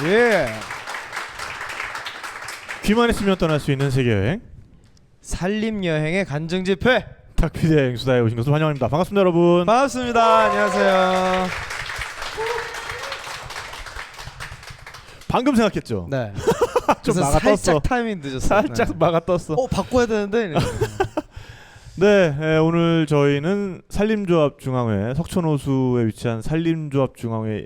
예. 귀만 있으면 떠날 수 있는 세계여행 산림여행의 간증집회. 탁피디의 여행수다에 오신 것을 환영합니다. 반갑습니다 여러분. 반갑습니다. 안녕하세요. 방금 생각했죠? 네. 좀 그래서 막아 떴어. 살짝 타이밍 늦었어. 살짝 네. 막아 떴어. 바꿔야 되는데. 네, 오늘 저희는 산림조합중앙회 석촌호수에 위치한 산림조합중앙회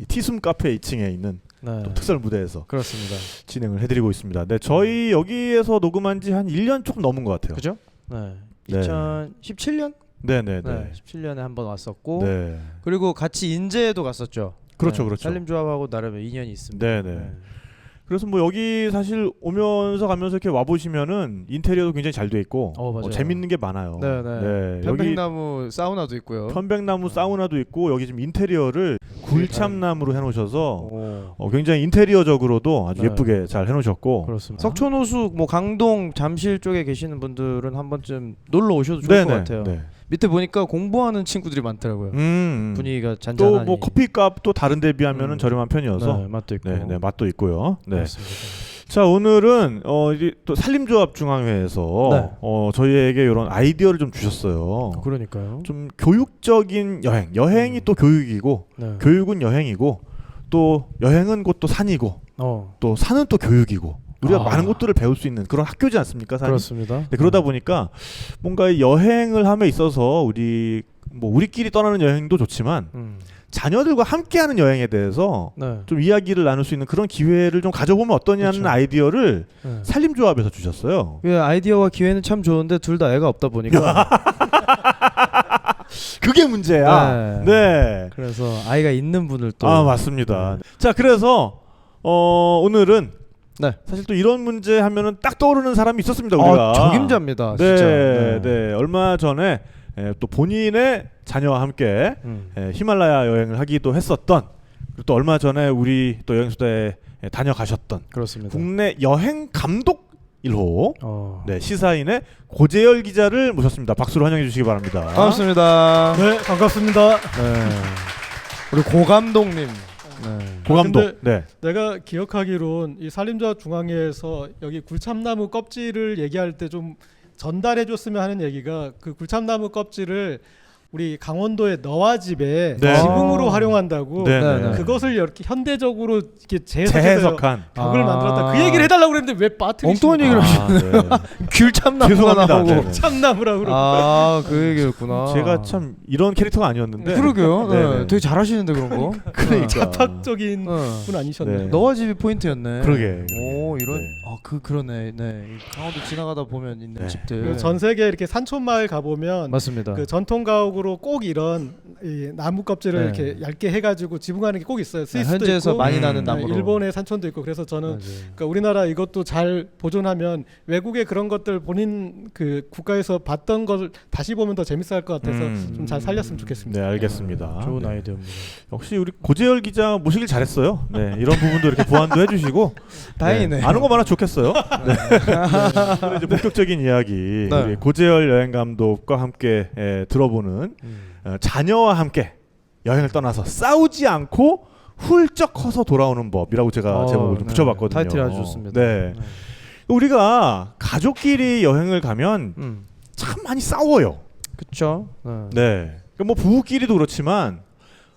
티숨 카페 2층에 있는 네. 또 특설 무대에서 그렇습니다. 진행을 해드리고 있습니다. 네, 저희 여기에서 녹음한 지 한 1년 조금 넘은 것 같아요. 그죠? 네. 네. 2017년? 네네네. 네. 17년에 한번 왔었고, 네. 그리고 같이 인제에도 갔었죠. 그렇죠, 네. 그렇죠. 산림조합하고 나름 인연이 있습니다. 네네. 그래서 뭐 여기 사실 오면서 가면서 이렇게 와 보시면은 인테리어도 굉장히 잘 돼 있고 맞아요. 재밌는 게 많아요. 네네. 네, 여기 편백나무 사우나도 있고요. 편백나무 사우나도 있고 여기 지금 인테리어를 굴참나무로 해놓으셔서 오. 굉장히 인테리어적으로도 아주 네. 예쁘게 잘 해놓으셨고 그렇습니다. 석촌호수 뭐 강동 잠실 쪽에 계시는 분들은 한 번쯤 놀러 오셔도 좋을 것 같아요. 네. 밑에 보니까 공부하는 친구들이 많더라고요. 분위기가 잔잔하니. 또 뭐 커피값도 다른 데 비하면은 저렴한 편이어서 네, 맛도 있고. 네, 맛도 있고요. 네. 그렇습니다. 자 오늘은 이제 또 산림조합중앙회에서 네. 저희에게 이런 아이디어를 좀 주셨어요. 그러니까요. 좀 교육적인 여행이 또 교육이고 네. 교육은 여행이고 또 여행은 곧 또 산이고 또 산은 또 교육이고 우리가 많은 것들을 배울 수 있는 그런 학교지 않습니까? 산이? 그렇습니다. 네, 그러다 보니까 뭔가 여행을 함에 있어서 우리끼리 떠나는 여행도 좋지만 자녀들과 함께하는 여행에 대해서 네. 좀 이야기를 나눌 수 있는 그런 기회를 좀 가져보면 어떠냐는 그렇죠. 아이디어를 네. 산림조합에서 주셨어요. 예, 아이디어와 기회는 참 좋은데 둘 다 애가 없다 보니까 그게 문제야. 네. 네. 그래서 아이가 있는 분을 또 맞습니다. 자, 그래서 오늘은 네. 사실 또 이런 문제 하면은 딱 떠오르는 사람이 있었습니다. 우리가 적임자입니다. 네, 진짜. 네. 얼마 전에 또 본인의 자녀와 함께 히말라야 여행을 하기도 했었던 그리고 또 얼마 전에 우리 또 여행수다에 다녀가셨던 그렇습니다. 국내 여행 감독 1호 네. 시사인의 고재열 기자를 모셨습니다. 박수로 환영해 주시기 바랍니다. 반갑습니다. 네, 반갑습니다. 네. 우리 고 감독님. 네. 고감독. 네. 내가 기억하기론 이 산림조합중앙회에서 여기 굴참나무 껍질을 얘기할 때 좀 전달해줬으면 하는 얘기가 그 굴참나무 껍질을 우리 강원도의 너와 집에 네. 지붕으로 활용한다고 네. 그것을 이렇게 현대적으로 이렇게 재해석한 벽을 만들었다. 그 얘기를 해달라고 그랬는데 왜 빠뜨리십니까? 엉뚱한 얘기를 하시네요. 귤참나무가 죄송합니다. 나오고. 네네. 참나무라고 그러고. 그 얘기였구나. 제가 참 이런 캐릭터가 아니었는데. 그러게요. 네. 네네. 되게 잘하시는데 그런 거. 그러니까. 자학적인 분 아니셨나요? 네. 너와 집이 포인트였네. 그러게. 오 이런. 네. 그러네. 네. 강원도 지나가다 보면 있는 네. 집들. 전 세계 이렇게 산촌 마을 가보면 맞습니다. 그 전통 가옥으로 꼭 이런 이 나무 껍질을 네. 이렇게 얇게 해가지고 지붕하는 게 꼭 있어요. 스위스도 현지에서 있고, 많이 나는 나무로. 일본의 산촌도 있고. 그래서 저는 맞아요. 그러니까 우리나라 이것도 잘 보존하면 외국의 그런 것들 본인 그 국가에서 봤던 걸 다시 보면 더 재밌어할 것 같아서 좀 잘 살렸으면 좋겠습니다. 네, 알겠습니다. 좋은 네. 아이디어입니다. 역시 우리 고재열 기자 모시길 잘했어요. 네, 이런 부분도 이렇게 보완도 해주시고. 다행이네. 네, 아는 거 많아 좋겠어요. 네. 그럼 이제 본격적인 이야기 네. 우리 고재열 여행 감독과 함께 들어보는 자녀와 함께 여행을 떠나서 싸우지 않고 훌쩍 커서 돌아오는 법이라고 제가 제목을 좀 붙여봤거든요. 타이틀이 아주 좋습니다. 네. 우리가 가족끼리 여행을 가면 참 많이 싸워요. 그렇죠. 네. 그러니까 뭐 부부끼리도 그렇지만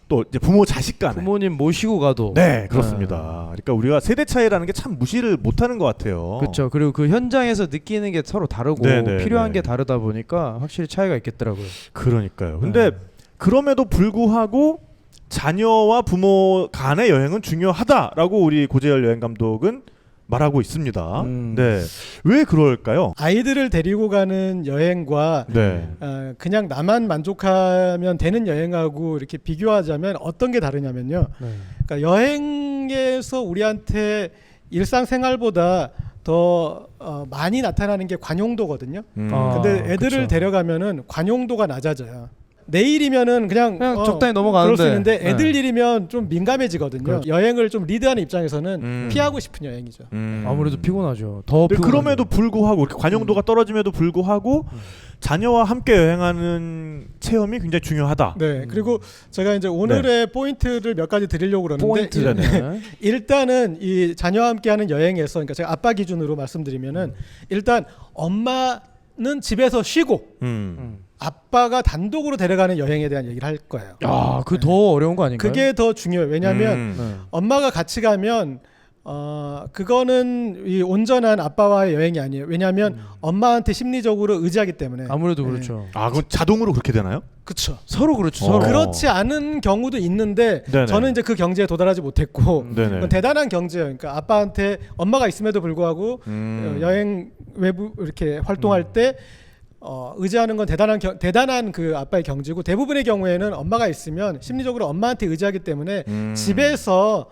또 이제 부모 자식 간에 부모님 모시고 가도. 네, 그렇습니다. 그러니까 우리가 세대 차이라는 게 참 무시를 못하는 것 같아요. 그렇죠. 그리고 그 현장에서 느끼는 게 서로 다르고 네네, 필요한 네. 게 다르다 보니까 확실히 차이가 있겠더라고요. 그러니까요. 근데 그럼에도 불구하고 자녀와 부모 간의 여행은 중요하다라고 우리 고재열 여행 감독은 말하고 있습니다. 네, 왜 그럴까요? 아이들을 데리고 가는 여행과 네, 그냥 나만 만족하면 되는 여행하고 이렇게 비교하자면 어떤 게 다르냐면요. 그러니까 여행 여행에서 우리한테 일상생활보다 더 많이 나타나는 게 관용도거든요. 근데 애들을 그쵸. 데려가면은 관용도가 낮아져요. 내일이면은 그냥 적당히 넘어가는데. 그럴 수 있는데 애들 네. 일이면 좀 민감해지거든요. 그렇죠. 여행을 좀 리드하는 입장에서는 피하고 싶은 여행이죠. 아무래도 피곤하죠. 더 근데 피곤하죠. 그럼에도 불구하고 이렇게 관용도가 떨어짐에도 불구하고 자녀와 함께 여행하는 체험이 굉장히 중요하다. 네, 그리고 제가 이제 오늘의 포인트를 몇 가지 드리려고 그러는데 포인트. 네. 일단은 이 자녀와 함께하는 여행에서, 그러니까 제가 아빠 기준으로 말씀드리면은 일단 엄마는 집에서 쉬고 아빠가 단독으로 데려가는 여행에 대한 얘기를 할 거예요. 야, 그 더 어려운 거 아닌가요? 그게 더 중요해요. 왜냐하면 네. 엄마가 같이 가면 그거는 이 온전한 아빠와의 여행이 아니에요. 왜냐하면 엄마한테 심리적으로 의지하기 때문에. 아무래도 네. 그렇죠. 아, 그건 자동으로 그렇게 되나요? 그렇죠. 서로 그렇죠. 서로. 그렇지 않은 경우도 있는데 네네. 저는 이제 그 경지에 도달하지 못했고 네네. 그건 대단한 경지예요. 그러니까 아빠한테 엄마가 있음에도 불구하고 여행 외부 이렇게 활동할 때 의지하는 건 대단한 그 아빠의 경지고, 대부분의 경우에는 엄마가 있으면 심리적으로 엄마한테 의지하기 때문에 집에서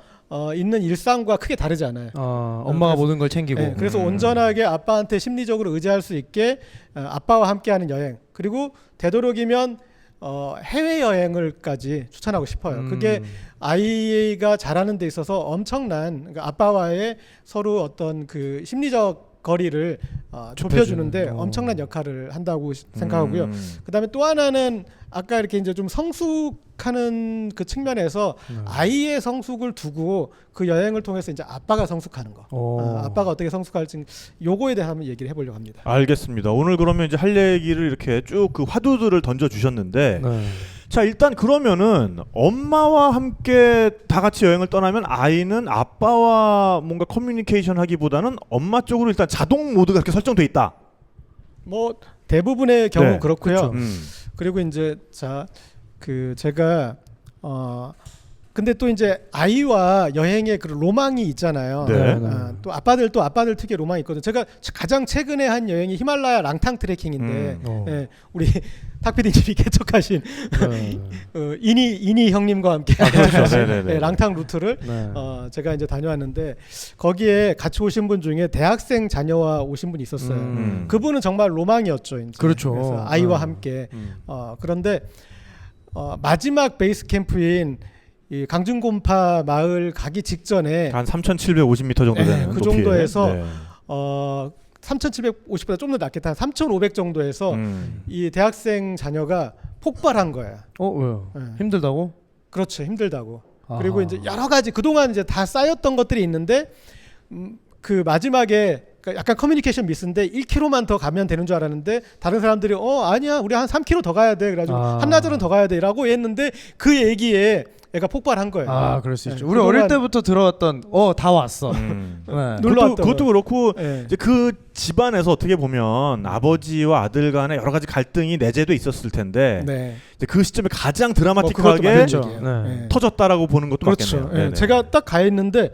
있는 일상과 크게 다르지 않아요. 엄마가 그래서- 모든 걸 챙기고. 네, 그래서 온전하게 아빠한테 심리적으로 의지할 수 있게 아빠와 함께하는 여행, 그리고 되도록이면 해외 여행을까지 추천하고 싶어요. 그게 아이가 자라는 데 있어서 엄청난, 그러니까 아빠와의 서로 어떤 그 심리적 거리를 좁혀주는데 엄청난 역할을 한다고 생각하고요. 그다음에 또 하나는 아까 이렇게 이제 좀 성숙하는 그 측면에서 아이의 성숙을 두고 그 여행을 통해서 이제 아빠가 성숙하는 거, 아빠가 어떻게 성숙할지 요거에 대해서 한번 얘기를 해보려고 합니다. 알겠습니다. 오늘 그러면 이제 할 얘기를 이렇게 쭉 그 화두들을 던져 주셨는데, 네. 자, 일단 그러면은 엄마와 함께 다 같이 여행을 떠나면 아이는 아빠와 뭔가 커뮤니케이션 하기보다는 엄마 쪽으로 일단 자동 모드가 이렇게 설정돼 있다. 뭐 대부분의 경우 네, 그렇고요. 그렇죠. 그리고 이제 그 제가 근데 또 이제 아이와 여행의 그 로망이 있잖아요. 네. 또 아빠들 특유의 로망이 있거든요. 제가 가장 최근에 한 여행이 히말라야 랑탕 트레킹인데 예, 우리 탁 PD님이 개척하신 이니 형님과 함께 그렇죠. 네네네. 예, 랑탕 루트를 네. 제가 이제 다녀왔는데, 거기에 같이 오신 분 중에 대학생 자녀와 오신 분이 있었어요. 그분은 정말 로망이었죠. 이제. 그렇죠. 그래서 아이와 함께. 그런데 마지막 베이스 캠프인 이 강준곰파 마을 가기 직전에 한 3,750m 정도 되는 네, 그 높이에. 정도에서 네. 3,750보다 좀 더 낫겠다. 한 3,500 정도에서 이 대학생 자녀가 폭발한 거예요. 왜요? 네. 힘들다고? 그렇죠. 힘들다고. 아하. 그리고 이제 여러 가지 그동안 이제 다 쌓였던 것들이 있는데 그 마지막에 그러니까 약간 커뮤니케이션 미스인데 1km만 더 가면 되는 줄 알았는데 다른 사람들이 아니야 우리 한 3km 더 가야 돼 그래가지고 한나절은 더 가야 돼라고 했는데 그 얘기에 애가 폭발한 거예요. 그럴 수 있죠. 네, 우리 어릴 때부터 들어왔던 다 왔어. 네. 놀러 그것도 그렇고 네. 이제 그 집안에서 어떻게 보면 아버지와 아들 간에 여러 가지 갈등이 내재도 있었을 텐데 네. 이제 그 시점에 가장 그것도 드라마틱하게 맞는 그렇죠. 얘기예요. 네. 네. 터졌다라고 보는 것도 그렇죠. 맞겠네요. 예, 네네. 제가 딱 가 있는데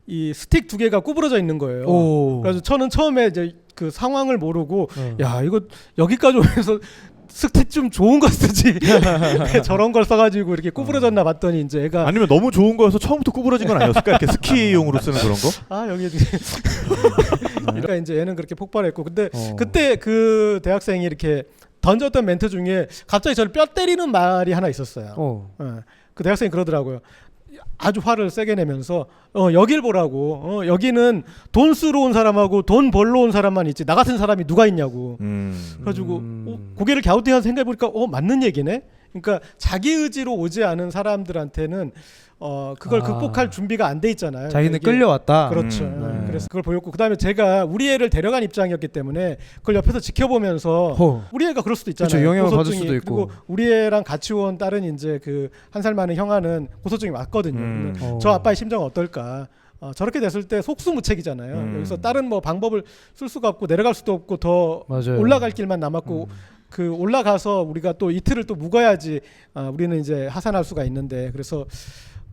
이 스틱 두 개가 구부러져 있는 거예요. 그래서 저는 처음에 이제 그 상황을 모르고 야 이거 여기까지 오면서 스틱 좀 좋은 거 쓰지 왜 저런 걸 써가지고 이렇게 구부러졌나 봤더니 이제 애가 아니면 너무 좋은 거여서 처음부터 구부러진 건 아니었을까? 이렇게 스키용으로 쓰는 그런 거? 여기 그러니까 이제 얘는 그렇게 폭발했고, 근데 그때 그 대학생이 이렇게 던졌던 멘트 중에 갑자기 저를 뼈 때리는 말이 하나 있었어요. 그 대학생이 그러더라고요. 아주 화를 세게 내면서 여길 보라고. 여기는 돈 쓰러 온 사람하고 돈 벌러 온 사람만 있지 나 같은 사람이 누가 있냐고. 그래가지고 고개를 갸우뚱해서 생각해보니까 맞는 얘기네. 그러니까 자기 의지로 오지 않은 사람들한테는 그걸 극복할 준비가 안 돼 있잖아요. 자기는 이게 끌려왔다. 그렇죠. 그래서 그걸 보였고, 그다음에 제가 우리 애를 데려간 입장이었기 때문에 그걸 옆에서 지켜보면서 우리 애가 그럴 수도 있잖아요. 그렇죠. 영향을 받을 고소증이. 수도 있고. 그리고 우리 애랑 같이 온 다른 이제 그 한 살 많은 형아는 고소증이 왔거든요. 근데 저 아빠의 심정은 어떨까? 저렇게 됐을 때 속수무책이잖아요. 여기서 다른 뭐 방법을 쓸 수가 없고 내려갈 수도 없고 더 맞아요. 올라갈 길만 남았고 그 올라가서 우리가 또 이틀을 또 묵어야지 우리는 이제 하산할 수가 있는데, 그래서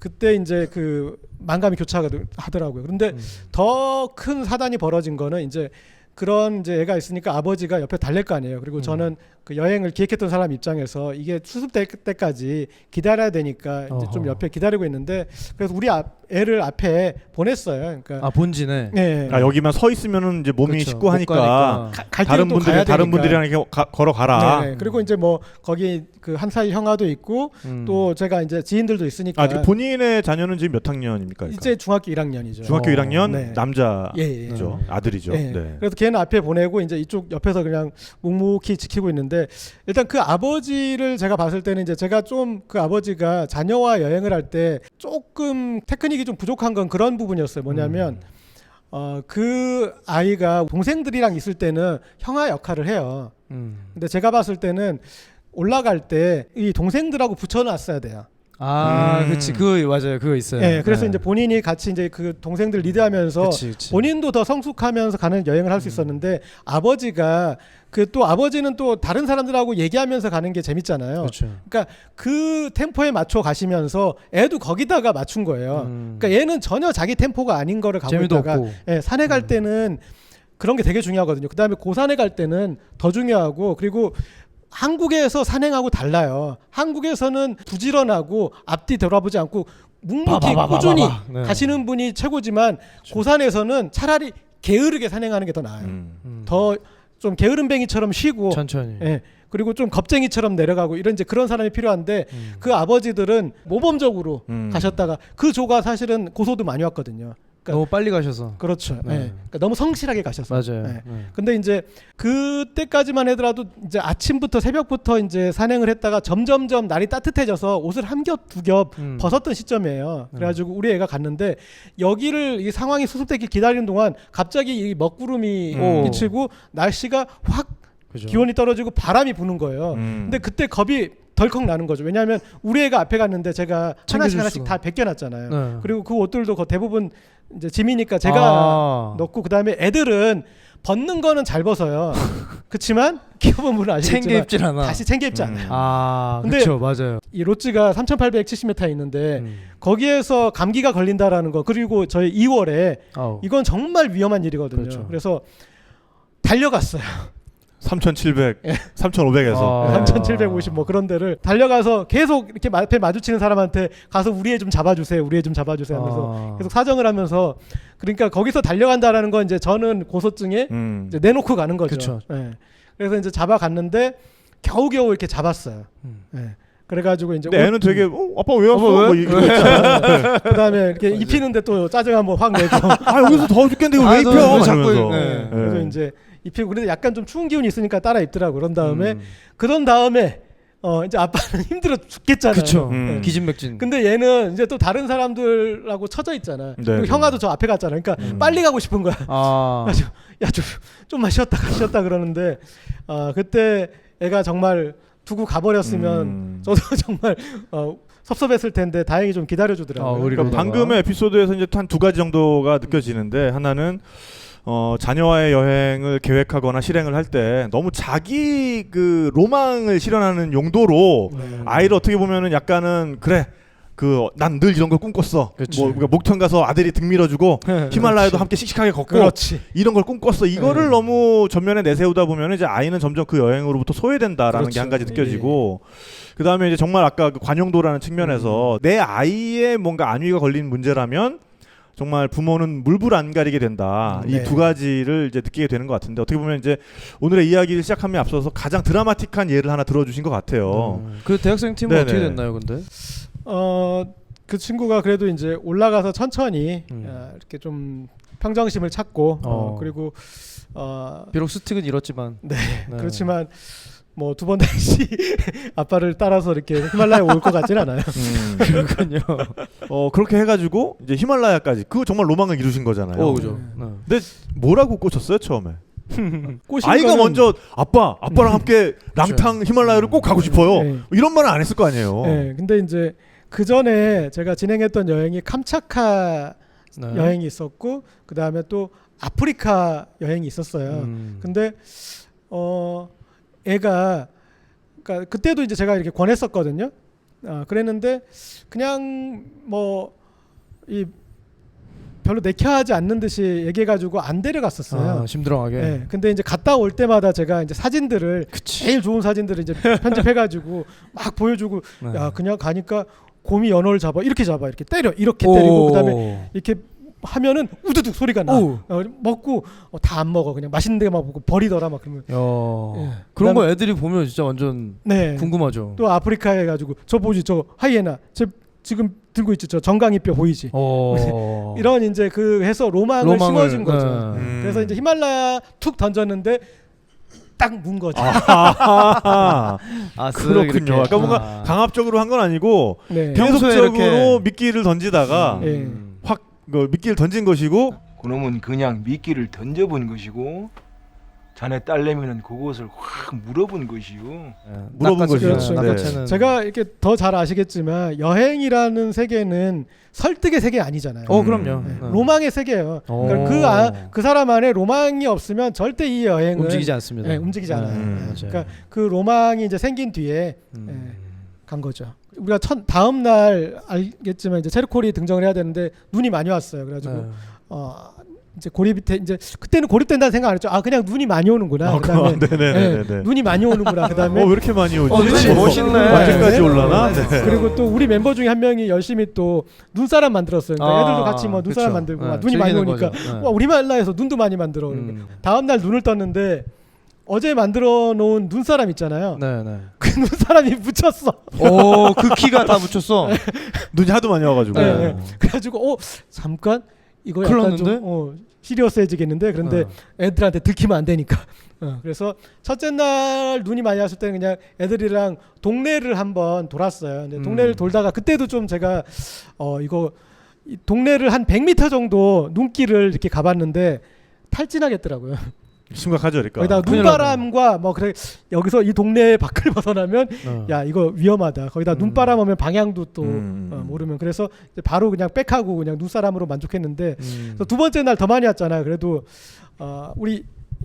그때 이제 그 만감이 교차하더라고요. 그런데 더 큰 사단이 벌어진 거는 이제 그런 이제 애가 있으니까 아버지가 옆에 달랠 거 아니에요. 그리고 저는 그 여행을 기획했던 사람 입장에서 이게 수습될 때까지 기다려야 되니까 이제 좀 어허. 옆에 기다리고 있는데 그래서 우리 애를 앞에 보냈어요. 그러니까 본진에. 네. 아, 여기만 서 있으면은 이제 몸이 그쵸, 식고하니까 못 가니까. 갈 다른 때는 또 분들이 가야 다른 되니까. 분들이랑 이렇게 걸어가라. 네. 그리고 이제 뭐 거기 그 한 살 형아도 있고 또 제가 이제 지인들도 있으니까 아, 본인의 자녀는 지금 몇 학년입니까? 그러니까? 이제 중학교 1학년이죠. 중학교 1학년 네. 남자죠. 예, 예. 아들이죠. 네. 네. 그래서 걔는 앞에 보내고 이제 이쪽 옆에서 그냥 묵묵히 지키고 있는데 일단 그 아버지를 제가 봤을 때는 이제 제가 좀 그 아버지가 자녀와 여행을 할 때 조금 테크닉이 좀 부족한 건 그런 부분이었어요. 뭐냐면 그 아이가 동생들이랑 있을 때는 형아 역할을 해요. 근데 제가 봤을 때는 올라갈 때 이 동생들하고 붙여놨어야 돼요. 그치. 맞아요. 그거 있어요. 네, 그래서 네. 이제 본인이 같이 이제 그 동생들 리드하면서 그치. 본인도 더 성숙하면서 가는 여행을 할 수 있었는데 아버지가 그 또 아버지는 또 다른 사람들하고 얘기하면서 가는 게 재밌잖아요. 그렇죠. 그러니까 그 템포에 맞춰 가시면서 애도 거기다가 맞춘 거예요. 그러니까 얘는 전혀 자기 템포가 아닌 거를 가고 재미도 있다가 없고. 예, 산에 갈 때는 그런 게 되게 중요하거든요. 그다음에 고산에 갈 때는 더 중요하고 그리고 한국에서 산행하고 달라요. 한국에서는 부지런하고 앞뒤 돌아보지 않고 묵묵히 꾸준히 네. 가시는 분이 최고지만 고산에서는 차라리 게으르게 산행하는 게 더 나아요. 더 좀 게으름뱅이처럼 쉬고 천천히. 예. 그리고 좀 겁쟁이처럼 내려가고 이런 이제 그런 사람이 필요한데 그 아버지들은 모범적으로 가셨다가 그 조가 사실은 고소도 많이 왔거든요. 그러니까 너무 빨리 가셔서. 그렇죠. 네. 예. 그러니까 너무 성실하게 가셨어요. 맞아요. 예. 네. 근데 이제 그때까지만 하더라도 이제 아침부터 새벽부터 이제 산행을 했다가 점점점 날이 따뜻해져서 옷을 한 겹 두 겹 벗었던 시점이에요. 그래가지고 우리 애가 갔는데 여기를 이 상황이 수습되기 기다리는 동안 갑자기 이 먹구름이 비치고 날씨가 확 그죠. 기온이 떨어지고 바람이 부는 거예요. 근데 그때 겁이 덜컥 나는 거죠. 왜냐하면 우리 애가 앞에 갔는데 제가 하나씩 하나씩 다 벗겨놨잖아요. 네. 그리고 그 옷들도 대부분 이제 짐이니까 제가 넣고 그다음에 애들은 벗는 거는 잘 벗어요. 그렇지만 키워본 분은 아시겠지만 챙겨 입질 않아. 다시 챙겨 입지 않아요. 근데 그렇죠. 맞아요. 이 로찌가 3,870m 있는데 거기에서 감기가 걸린다라는 거 그리고 저희 2월에 이건 정말 위험한 일이거든요. 그렇죠. 그래서 달려갔어요. 3,700, 3,500에서 3,750 뭐 그런 데를 달려가서 계속 이렇게 앞에 마주치는 사람한테 가서 우리 애 좀 잡아주세요. 우리 애 좀 잡아주세요 하면서 계속 사정을 하면서 그러니까 거기서 달려간다라는 건 이제 저는 고소증에 이제 내놓고 가는 거죠. 그쵸. 예. 그래서 이제 잡아갔는데 겨우겨우 이렇게 잡았어요. 예. 그래가지고 이제 근데 애는 되게 아빠 왜 왔어? 뭐 이거 그다음에 이렇게 입히는데 또 짜증 한번 확 내고 여기서 더워 죽겠는데 이거 왜 입혀? 왜 자꾸 이러면서. 네. 그래서 이제 입히고 그래도 약간 좀 추운 기운이 있으니까 따라 입더라고. 그런 다음에 이제 아빠는 힘들어 죽겠잖아요. 그렇죠. 예. 기진맥진. 근데 얘는 이제 또 다른 사람들하고 쳐져 있잖아. 네, 그리고 네. 형아도 저 앞에 갔잖아. 그러니까 빨리 가고 싶은 거야. 야 좀만 쉬었다 그러는데 그때 애가 정말 두고 가버렸으면 저도 정말 섭섭했을 텐데 다행히 좀 기다려주더라고요. 그러니까 방금의 에피소드에서 이제 한 두 가지 정도가 느껴지는데 하나는 자녀와의 여행을 계획하거나 실행을 할 때 너무 자기 그 로망을 실현하는 용도로 아이를 어떻게 보면은 약간은 그래 난 늘 이런 걸 꿈꿨어. 그치. 뭐 그러니까 목천 가서 아들이 등 밀어주고 히말라야도 함께 씩씩하게 걷고 그렇지. 이런 걸 꿈꿨어. 이거를 너무 전면에 내세우다 보면 이제 아이는 점점 그 여행으로부터 소외된다라는 게 한 가지 느껴지고 그다음에 이제 정말 아까 그 관용도라는 측면에서 내 아이의 뭔가 안위가 걸린 문제라면 정말 부모는 물불 안 가리게 된다. 이 두 가지를 이제 느끼게 되는 것 같은데 어떻게 보면 이제 오늘의 이야기를 시작함에 앞서서 가장 드라마틱한 예를 하나 들어주신 것 같아요. 그 대학생 팀은 네네. 어떻게 됐나요, 근데? 그 친구가 그래도 이제 올라가서 천천히 이렇게 좀 평정심을 찾고 그리고 비록 스틱은 잃었지만 그렇지만 뭐 두 번 다시 아빠를 따라서 이렇게 히말라야 올 것 같진 않아요. 그렇군요. 그렇게 해가지고 이제 히말라야까지 그 정말 로망을 이루신 거잖아요. 그죠. 근데 뭐라고 꽂혔어요 처음에? 꼬신 아이가 거는- 먼저 아빠랑 함께 랑탕 히말라야를 꼭 가고 싶어요. 네. 이런 말은 안 했을 거 아니에요. 네, 근데 이제 그 전에 제가 진행했던 여행이 캄차카 여행이 있었고 그 다음에 또 아프리카 여행이 있었어요. 근데 애가 그러니까 그때도 이제 제가 이렇게 권했었거든요. 그랬는데 그냥 뭐 이 별로 내켜하지 않는 듯이 얘기해가지고 안 데려갔었어요. 아, 심드렁하게. 네, 근데 이제 갔다 올 때마다 제가 이제 사진들을 제일 좋은 사진들을 이제 편집해가지고 막 보여주고 네. 야 그냥 가니까 곰이 연어를 잡아 이렇게 때려 이렇게 때리고 그다음에 이렇게 하면은 우두둑 소리가 나. 먹고 다 안 먹어 그냥 맛있는 데만 보고 버리더라 막 그러면. 그런 거 그다음에- 애들이 보면 진짜 완전 네. 궁금하죠. 또 아프리카에 가지고 저 보지 저 하이에나 지금 들고 있지 저 정강이뼈 보이지. 이런 이제 그 해서 로망을 심어준 거죠. 네. 그래서 이제 히말라야 툭 던졌는데 딱 문 거죠. 아, 그렇군요. 아까 뭔가 강압적으로 한 건 아니고 네. 계속적으로 이렇게- 미끼를 던지다가 확 미끼를 던진 것이고 그놈은 그냥 미끼를 던져본 것이고 자네 딸내미는 그것을 확 물어본 것이요. 물어본 것이죠. 그렇죠. 낚아채는. 제가 이렇게 더 잘 아시겠지만 여행이라는 세계는 설득의 세계 아니잖아요. 그럼요. 네. 네. 로망의 세계예요. 그러니까 그 사람 안에 로망이 없으면 절대 이 여행은 움직이지 않습니다. 네, 움직이지 않아요. 맞아요. 그러니까 그 로망이 이제 생긴 뒤에 간 거죠. 우리가 다음 날 알겠지만 이제 체르콜이 등장을 해야 되는데 눈이 많이 왔어요. 그래가지고 이제 고립이 이제 그때는 고립된다는 생각 안 했죠. 아 그냥 눈이 많이 오는구나. 그다음에 네네네. 눈이 많이 오는구나. 그다음에 왜 이렇게 많이 오지? 눈이 멋있네. 언제까지 올라나? 네. 그리고 또 우리 멤버 중에 한 명이 열심히 또 눈사람 만들었어요. 그러니까 애들도 같이 뭐 눈사람 그쵸. 만들고 네, 막 눈이 많이 즐기는 오니까 거죠. 네. 와 우리말라에서 눈도 많이 만들어. 다음 날 눈을 떴는데 어제 만들어 놓은 눈사람 있잖아요. 네네. 그 눈사람이 묻혔어. 그 키가 다 묻혔어. 눈이 하도 많이 와가지고. 네. 그래가지고 잠깐 이거 큰일 약간 났는데? 좀 시리어스해지겠는데 그런데 애들한테 들키면 안 되니까. 그래서 첫째 날 눈이 많이 왔을 때는 그냥 애들이랑 동네를 한번 돌았어요. 근데 동네를 돌다가 그때도 좀 제가 이거 이 동네를 한 100m 정도 눈길을 이렇게 가봤는데 탈진하겠더라고요. 심각하죠, 그러니까. 거기다가 눈바람과 뭐 그래 여기서 이 동네 밖을 벗어나면 야 이거 위험하다. 거기다 눈바람 오면 방향도 또 모르면 그래서 이제 바로 그냥 백하고 그냥 눈사람으로 만족했는데 그래서 두 번째 날 더 많이 왔잖아요. 그래도 우리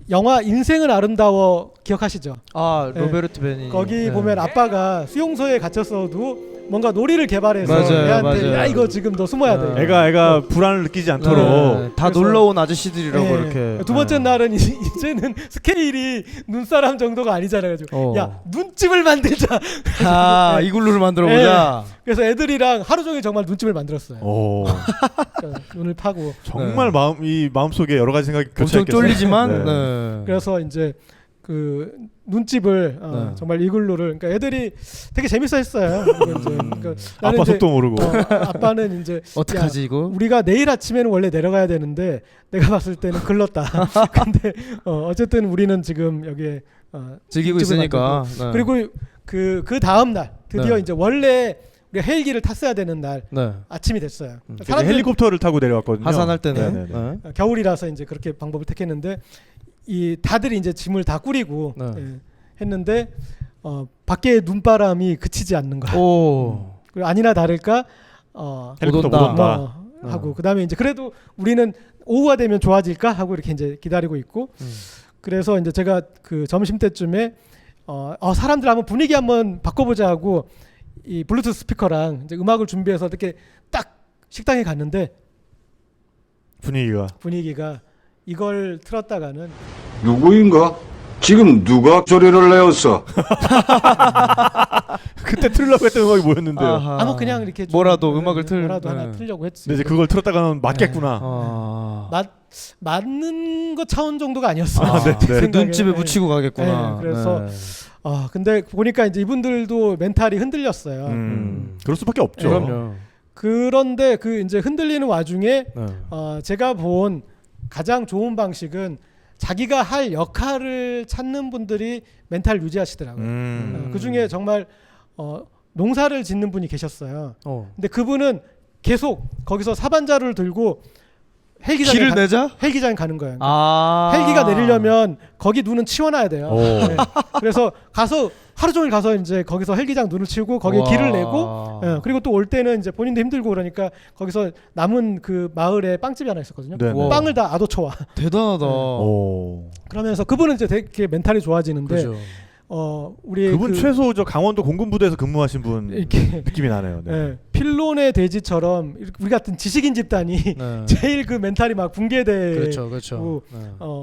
영화 인생은 아름다워 기억하시죠? 로베르트 베니. 거기 보면 아빠가 수용소에 gat혔어도 뭔가 놀이를 개발해서 맞아요, 애한테 맞아요. 야 이거 지금 너 숨어야 돼. 애가 불안을 느끼지 않도록 다 그래서- 놀러 온 아저씨들이라고 이렇게. 두 번째 날은 이제는 스케일이 눈사람 정도가 아니잖아요. 그래가지고 야 눈집을 만들자. 이글루를 만들어 보자. 그래서 애들이랑 하루 종일 정말 눈집을 만들었어요. 그러니까 눈을 파고. 정말 마음속에 여러 가지 생각이 엄청 교차했겠어요. 쫄리지만. 그래서 이제 그 눈집을 정말 이글루를 그러니까 애들이 되게 재밌어했어요. 그러니까 아빠 속도 모르고. 아빠는 이제 어떡하지 이거? 우리가 내일 아침에는 원래 내려가야 되는데 내가 봤을 때는 글렀다. 근데 어쨌든 우리는 지금 여기에 즐기고 있으니까. 그리고 그 다음 날 드디어 이제 원래 우리가 헬기를 탔어야 되는 날 아침이 됐어요. 헬리콥터를 타고 내려왔거든요. 하산할 때는 겨울이라서 이제 그렇게 방법을 택했는데 이 다들 이제 짐을 다 꾸리고 했는데 밖에 눈바람이 그치지 않는 거야. 그리고 아니나 다를까 헬리콥터 못 온다. 하고 그다음에 이제 그래도 우리는 오후가 되면 좋아질까 하고 이렇게 이제 기다리고 있고 그래서 이제 제가 그 점심 때쯤에 사람들 한번 분위기 한번 바꿔보자 하고 이 블루투스 스피커랑 이제 음악을 준비해서 이렇게 딱 식당에 갔는데 분위기가 이걸 틀었다가는 누구인가? 지금 누가 소리를 내었어? 그때 틀으려고 했던 음악이 뭐였는데요? 뭐 그냥 이렇게 뭐라도 음악을 뭐라도 하나 틀려고 했지. 근데 이제 그걸 틀었다가는 맞겠구나. 맞는 거 차원 정도가 아니었어. 그 눈집에 묻히고 가겠구나. 그래서 근데 보니까 이제 이분들도 멘탈이 흔들렸어요. 그럴 수밖에 없죠. 그럼요. 그런데 그 이제 흔들리는 와중에 제가 본 가장 좋은 방식은 자기가 할 역할을 찾는 분들이 멘탈 유지하시더라고요. 그 중에 정말 농사를 짓는 분이 계셨어요. 근데 그분은 계속 거기서 사반자루를 들고 헬기장에 가는 거예요. 헬기가 내리려면 거기 눈은 치워놔야 돼요. 그래서 가서 하루 종일 가서 이제 거기서 헬기장 눈을 치우고 거기에 길을 내고 그리고 또 올 때는 이제 본인도 힘들고 그러니까 거기서 남은 그 마을에 빵집이 하나 있었거든요. 빵을 다 아도쳐와. 대단하다. 그러면서 그분은 이제 되게 멘탈이 좋아지는데 그렇죠. 우리 그분 최소 저 강원도 공군부대에서 근무하신 분 이렇게 느낌이 나네요. 네. 예, 필론의 돼지처럼 우리 같은 지식인 집단이 네. 제일 그 멘탈이 막 붕괴돼. 그렇죠, 그렇죠.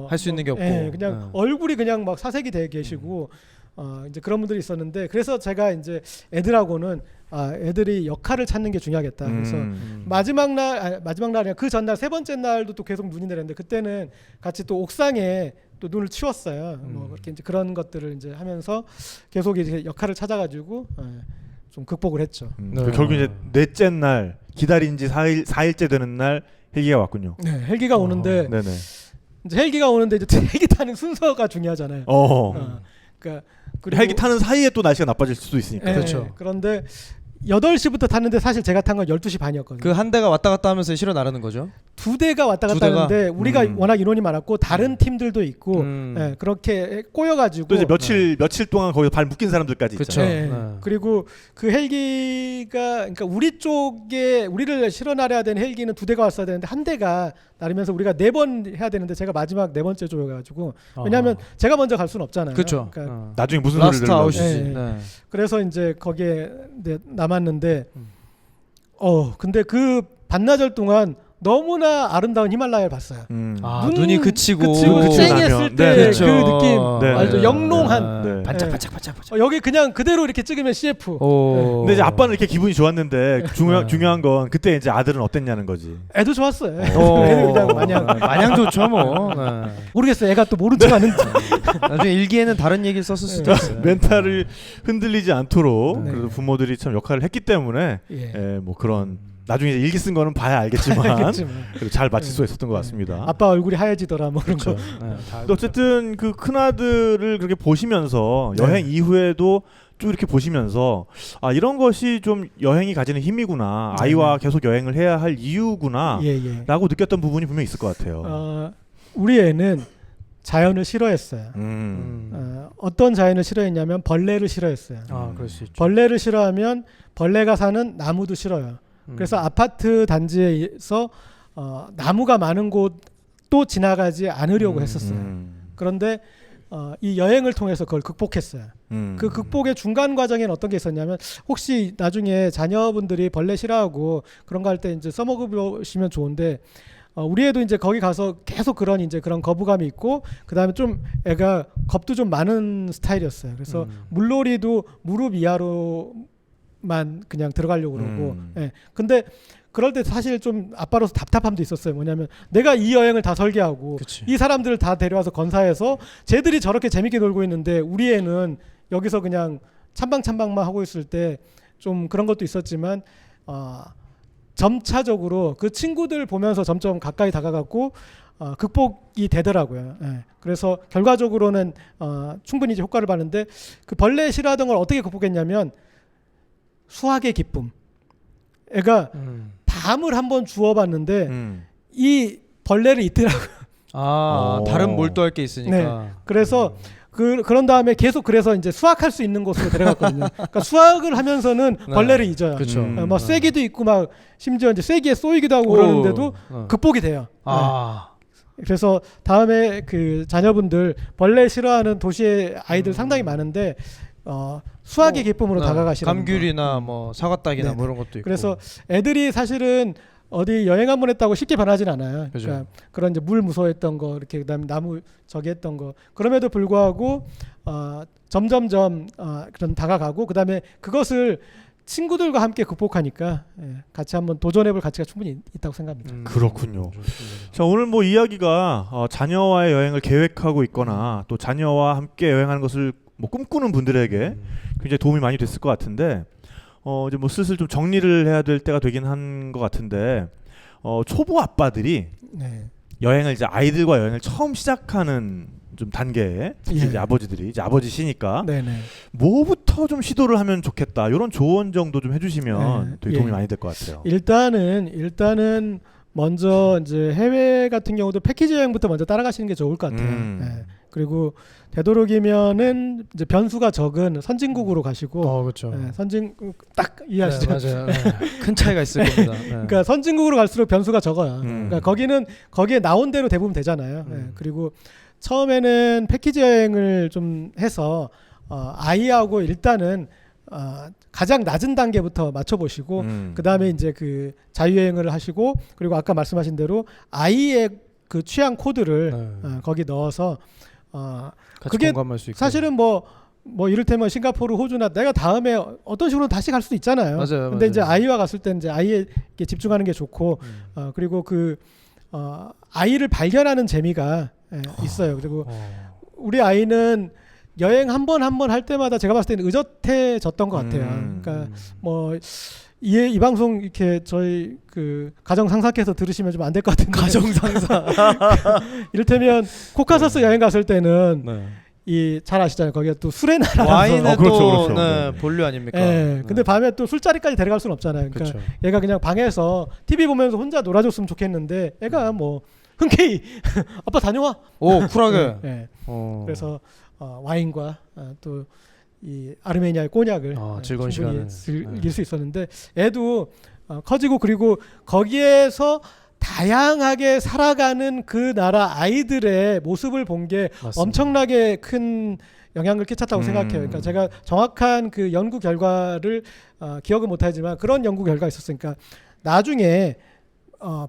할 수 있는 게 없고. 그냥 얼굴이 그냥 막 사색이 돼 계시고 이제 그런 분들이 있었는데 그래서 제가 이제 애들하고는 애들이 역할을 찾는 게 중요하겠다. 그래서 마지막 날이 아니라 그 전날 세 번째 날도 또 계속 눈이 내렸는데 그때는 같이 또 옥상에 또 눈을 치웠어요. 뭐 그렇게 이제 그런 것들을 이제 하면서 계속 이제 역할을 찾아가지고 좀 극복을 했죠. 결국 이제 넷째 날 기다린 지 4일째 되는 날 헬기가 왔군요. 네, 헬기가 오는데 네네. 이제 헬기가 오는데 이제 헬기 타는 순서가 중요하잖아요. 그러니까 그리고 헬기 타는 사이에 또 날씨가 나빠질 수도 있으니까. 그렇죠. 그런데 8시부터 탔는데 사실 제가 탄 건 12시 반이었거든요. 그 한 대가 왔다 갔다 하면서 실어 나르는 거죠. 두 대가 왔다 갔다 두 대가? 하는데 우리가 워낙 인원이 많았고 다른 팀들도 있고 그렇게 꼬여가지고 또 이제 며칠 동안 거기서 발 묶인 사람들까지 그렇죠. 있잖아요. 네. 그리고 그 헬기가 그러니까 우리 쪽에 우리를 실어 나려야 되는 헬기는 두 대가 왔어야 되는데 한 대가 나르면서 우리가 4번 해야 되는데 제가 마지막 4번째 조여가지고 왜냐하면 제가 먼저 갈 수는 없잖아요. 그렇죠. 그러니까 나중에 무슨 라스트 소리를 아웃이지. 네. 네. 그래서 이제 거기에 남았는데 근데 그 반나절 동안 너무나 아름다운 히말라야를 봤어요. 눈이 그치고 쨍했을 때 그 그렇죠. 느낌 네. 알죠? 영롱한 네. 반짝반짝반짝. 여기 그냥 그대로 이렇게 찍으면 CF. 근데 이제 아빠는 이렇게 기분이 좋았는데 중요한 건 그때 이제 아들은 어땠냐는 거지. 애도 좋았어요. 애도 그냥 마냥 좋죠 뭐. 네. 모르겠어요. 애가 또 모른 척 하는지. 나중에 일기에는 다른 얘기를 썼을 수도 있어요. 멘탈을 흔들리지 않도록 네. 그래도 부모들이 참 역할을 했기 때문에 뭐 그런 나중에 이제 일기 쓴 거는 봐야 알겠지만 그래도 잘 마칠 수 있었던 것 같습니다. 아빠 얼굴이 하얘지더라 뭐 그런 거. 근데 어쨌든 그 큰아들을 그렇게 보시면서 여행 이후에도 쭉 이렇게 보시면서 이런 것이 좀 여행이 가지는 힘이구나. 아이와 계속 여행을 해야 할 이유구나 라고 느꼈던 부분이 분명히 있을 것 같아요. 우리 애는 자연을 싫어했어요. 어떤 자연을 싫어했냐면 벌레를 싫어했어요. 그럴 수 있죠. 벌레를 싫어하면 벌레가 사는 나무도 싫어요. 그래서 아파트 단지에서 나무가 많은 곳도 지나가지 않으려고 했었어요. 그런데 이 여행을 통해서 그걸 극복했어요. 그 극복의 중간 과정에는 어떤 게 있었냐면 혹시 나중에 자녀분들이 벌레 싫어하고 그런 거 할 때 이제 써먹어 보시면 좋은데 우리 애도 이제 거기 가서 계속 그런 이제 그런 거부감이 있고 그다음에 좀 애가 겁도 좀 많은 스타일이었어요. 그래서 물놀이도 무릎 이하로만 그냥 들어가려고 그러고. 근데 그럴 때 사실 좀 아빠로서 답답함도 있었어요. 뭐냐면 내가 이 여행을 다 설계하고 이 사람들을 다 데려와서 건사해서 쟤들이 저렇게 재밌게 놀고 있는데 우리 애는 여기서 그냥 찬방찬방만 하고 있을 때 좀 그런 것도 있었지만 점차적으로 그 친구들 보면서 점점 가까이 다가갔고 극복이 되더라고요. 그래서 결과적으로는 충분히 이제 효과를 봤는데 그 벌레 싫어하던 걸 어떻게 극복했냐면 수학의 기쁨. 애가 밤을 한번 주워봤는데 이 벌레를 잊더라고요. 다른 몰두할 게 있으니까. 네. 그래서 그런 다음에 계속 그래서 이제 수학할 수 있는 곳으로 데려갔거든요. 그러니까 수학을 하면서는 벌레를 잊어요. 그렇죠. 뭐 쐐기도 있고 막 심지어 이제 쐐기에 쏘이기도 하고 그러는데도 극복이 돼요. 그래서 다음에 그 자녀분들 벌레 싫어하는 도시의 아이들 상당히 많은데 수학의 기쁨으로 다가가시는 감귤이나 뭐 사과딱이나 뭐 이런 것도 있고. 그래서 애들이 사실은 어디 여행 한번 했다고 쉽게 변하진 않아요. 그죠. 그러니까 그런 이제 물 무서워했던 거 이렇게 그다음에 나무 저기 했던 거 그럼에도 불구하고 점점점 그런 다가가고 그다음에 그것을 친구들과 함께 극복하니까 같이 한번 도전해볼 가치가 충분히 있다고 생각합니다. 그렇군요. 자, 오늘 뭐 이야기가 자녀와의 여행을 계획하고 있거나 또 자녀와 함께 여행하는 것을 뭐 꿈꾸는 분들에게 굉장히 도움이 많이 됐을 것 같은데 이제 뭐 슬슬 좀 정리를 해야 될 때가 되긴 한 것 같은데 초보 아빠들이 여행을 이제 아이들과 여행을 처음 시작하는 좀 단계에 특히 이제 아버지들이 이제 아버지시니까 뭐부터 좀 시도를 하면 좋겠다 이런 조언 정도 좀 해주시면 되게 도움이 많이 될 것 같아요. 일단은 먼저 이제 해외 같은 경우도 패키지 여행부터 먼저 따라가시는 게 좋을 것 같아요. 그리고 되도록이면은 이제 변수가 적은 선진국으로 가시고, 그렇죠. 선진국 딱 이해하시죠? 맞아요. 큰 차이가 있을 겁니다. 그러니까 선진국으로 갈수록 변수가 적어요. 그러니까 거기에 나온 대로 대부분 되잖아요. 그리고 처음에는 패키지 여행을 좀 해서 아이하고 일단은 가장 낮은 단계부터 맞춰보시고 그 다음에 이제 그 자유여행을 하시고 그리고 아까 말씀하신 대로 아이의 그 취향 코드를 거기 넣어서 같이 그게 공감할 수 있고. 사실은 뭐 이를테면 싱가포르, 호주나 내가 다음에 어떤 식으로 다시 갈 수도 있잖아요. 맞아요. 근데 이제 아이와 갔을 때 이제 아이에게 집중하는 게 좋고 그리고 그 아이를 발견하는 재미가 있어요. 그리고 우리 아이는 여행 한 번 할 때마다 제가 봤을 때는 의젓해졌던 것 같아요. 그러니까 뭐 이 방송 이렇게 저희 그 가정 상사께서 들으시면 좀 안 될 것 같은데. 가정 상사. 이를테면 코카사스 여행 갔을 때는 네. 이 잘 아시잖아요. 거기가 또 술의 나라라서. 와인의 그렇죠, 또 그렇죠. 네, 네. 본류 아닙니까? 예. 근데 밤에 또 술자리까지 데려갈 수는 없잖아요. 그러니까 그렇죠. 얘가 그냥 방에서 TV 보면서 혼자 놀아줬으면 좋겠는데 애가 뭐 흔쾌히 아빠 다녀와. 오 쿨하게. 예. 어. 그래서 와인과 또 이 아르메니아의 꼬냑을 즐거운 충분히 시간을. 즐길 수 있었는데 애도 커지고 그리고 거기에서 다양하게 살아가는 그 나라 아이들의 모습을 본 게 맞습니다. 엄청나게 큰 영향을 끼쳤다고 생각해요. 그러니까 제가 정확한 그 연구 결과를 기억은 못하지만 그런 연구 결과가 있었으니까 나중에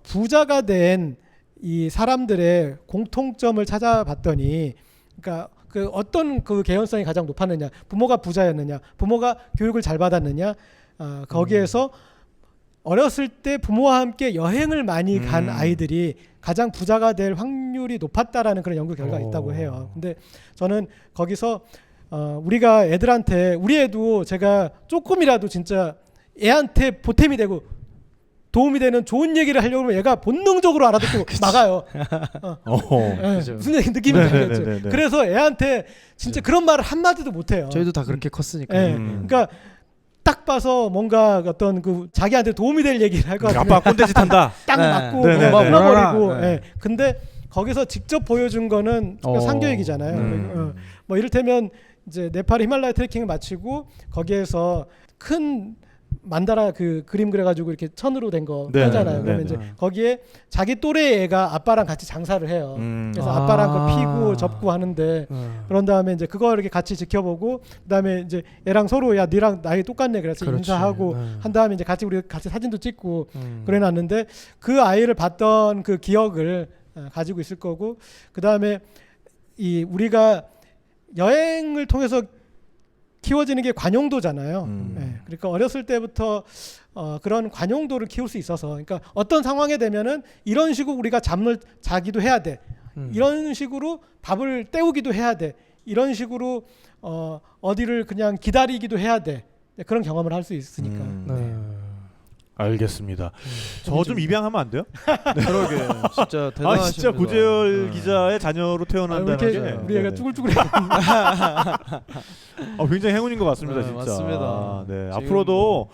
부자가 된 이 사람들의 공통점을 찾아봤더니 그러니까 그 어떤 그 개연성이 가장 높았느냐, 부모가 부자였느냐, 부모가 교육을 잘 받았느냐, 거기에서 어렸을 때 부모와 함께 여행을 많이 간 아이들이 가장 부자가 될 확률이 높았다라는 그런 연구 결과가 있다고 해요. 근데 저는 거기서 우리가 애들한테 우리 애도 제가 조금이라도 진짜 애한테 보탬이 되고 도움이 되는 좋은 얘기를 하려고 하면 얘가 본능적으로 알아듣고 막아요. 무슨 얘기 느낌인지 알겠죠. 그래서 애한테 진짜 그런 말을 한마디도 못해요. 저희도 다 그렇게 컸으니까. 그러니까 딱 봐서 뭔가 어떤 그 자기한테 도움이 될 얘기를 할 것 같은데 아빠 꼰대짓 한다. 딱 맞고 끊어버리고. 근데 거기서 직접 보여준 거는 상교육이잖아요. 뭐 이를테면 이제 네팔 히말라야 트레킹을 마치고 거기에서 큰 만다라 그 그림 그려가지고 이렇게 천으로 된 거 하잖아요. 그러면 이제 거기에 자기 또래 애가 아빠랑 같이 장사를 해요. 그래서 아빠랑 그 피고 접고 하는데 그런 다음에 이제 그거 이렇게 같이 지켜보고 그다음에 이제 애랑 서로 야 니랑 나이 똑같네 그래서 그렇지. 인사하고 한 다음에 이제 우리 같이 사진도 찍고 그래놨는데 그 아이를 봤던 그 기억을 가지고 있을 거고 그다음에 이 우리가 여행을 통해서 키워지는 게 관용도잖아요. 그러니까 어렸을 때부터 그런 관용도를 키울 수 있어서, 그러니까 어떤 상황에 되면은 이런 식으로 우리가 잠을 자기도 해야 돼. 이런 식으로 밥을 때우기도 해야 돼. 이런 식으로 어디를 그냥 기다리기도 해야 돼. 그런 경험을 할 수 있으니까. 알겠습니다. 저 좀 입양하면 안 돼요? 그러게 진짜 대단하신 진짜 분이다. 고재열 기자의 자녀로 태어난다는 게 우리 애가 쭈글쭈글해. 굉장히 행운인 것 같습니다. 진짜. 맞습니다. 네, 지금 앞으로도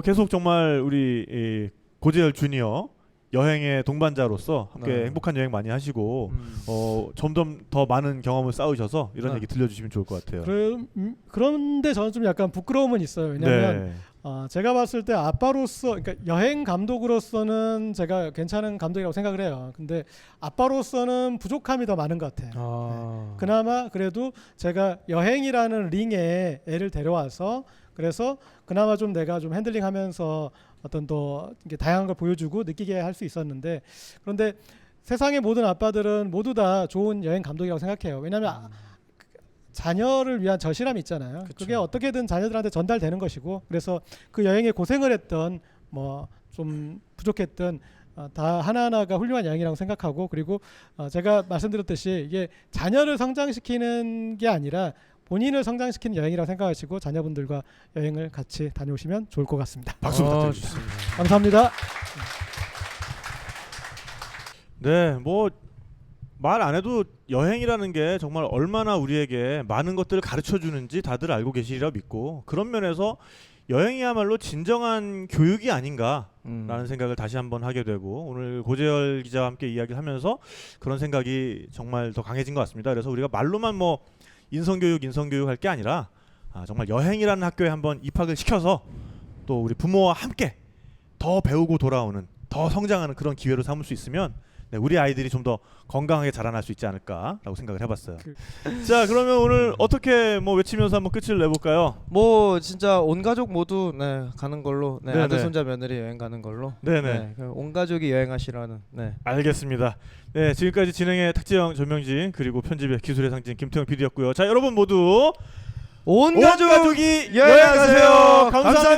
계속 정말 우리 이 고재열 주니어 여행의 동반자로서 함께 행복한 여행 많이 하시고 점점 더 많은 경험을 쌓으셔서 이런 얘기 들려주시면 좋을 것 같아요. 그런데 저는 좀 약간 부끄러움은 있어요. 왜냐하면 제가 봤을 때 아빠로서, 그러니까 여행 감독으로서는 제가 괜찮은 감독이라고 생각을 해요. 근데 아빠로서는 부족함이 더 많은 것 같아요. 그나마 그래도 제가 여행이라는 링에 애를 데려와서 그래서 그나마 좀 내가 좀 핸들링하면서 어떤 더 이렇게 다양한 걸 보여주고 느끼게 할 수 있었는데, 그런데 세상의 모든 아빠들은 모두 다 좋은 여행 감독이라고 생각해요. 왜냐하면 자녀를 위한 절실함이 있잖아요. 그게 어떻게든 자녀들한테 전달되는 것이고, 그래서 그 여행에 고생을 했던 뭐 좀 부족했던 다 하나하나가 훌륭한 여행이라고 생각하고, 그리고 제가 말씀드렸듯이 이게 자녀를 성장시키는 게 아니라 본인을 성장시키는 여행이라고 생각하시고 자녀분들과 여행을 같이 다녀오시면 좋을 것 같습니다. 박수 부탁드립니다. 감사합니다. 네, 뭐 말 안 해도 여행이라는 게 정말 얼마나 우리에게 많은 것들을 가르쳐 주는지 다들 알고 계시리라 믿고, 그런 면에서 여행이야말로 진정한 교육이 아닌가라는 생각을 다시 한번 하게 되고, 오늘 고재열 기자와 함께 이야기를 하면서 그런 생각이 정말 더 강해진 것 같습니다. 그래서 우리가 말로만 뭐 인성교육 할 게 아니라 정말 여행이라는 학교에 한번 입학을 시켜서 또 우리 부모와 함께 더 배우고 돌아오는, 더 성장하는 그런 기회로 삼을 수 있으면 네, 우리 아이들이 좀 더 건강하게 자라날 수 있지 않을까라고 생각을 해봤어요. 자, 그러면 오늘 어떻게 뭐 외치면서 한번 끝을 내볼까요? 뭐 진짜 온 가족 모두 네, 가는 걸로. 네, 네네. 아들 손자 며느리 여행 가는 걸로. 네네. 네, 온 가족이 여행하시라는. 네. 알겠습니다. 네, 지금까지 진행의 탁재영, 전명진 그리고 편집의 기술의 상징 김태형 PD였고요. 자, 여러분 모두 온 온 가족 가족이 여행하세요. 감사합니다.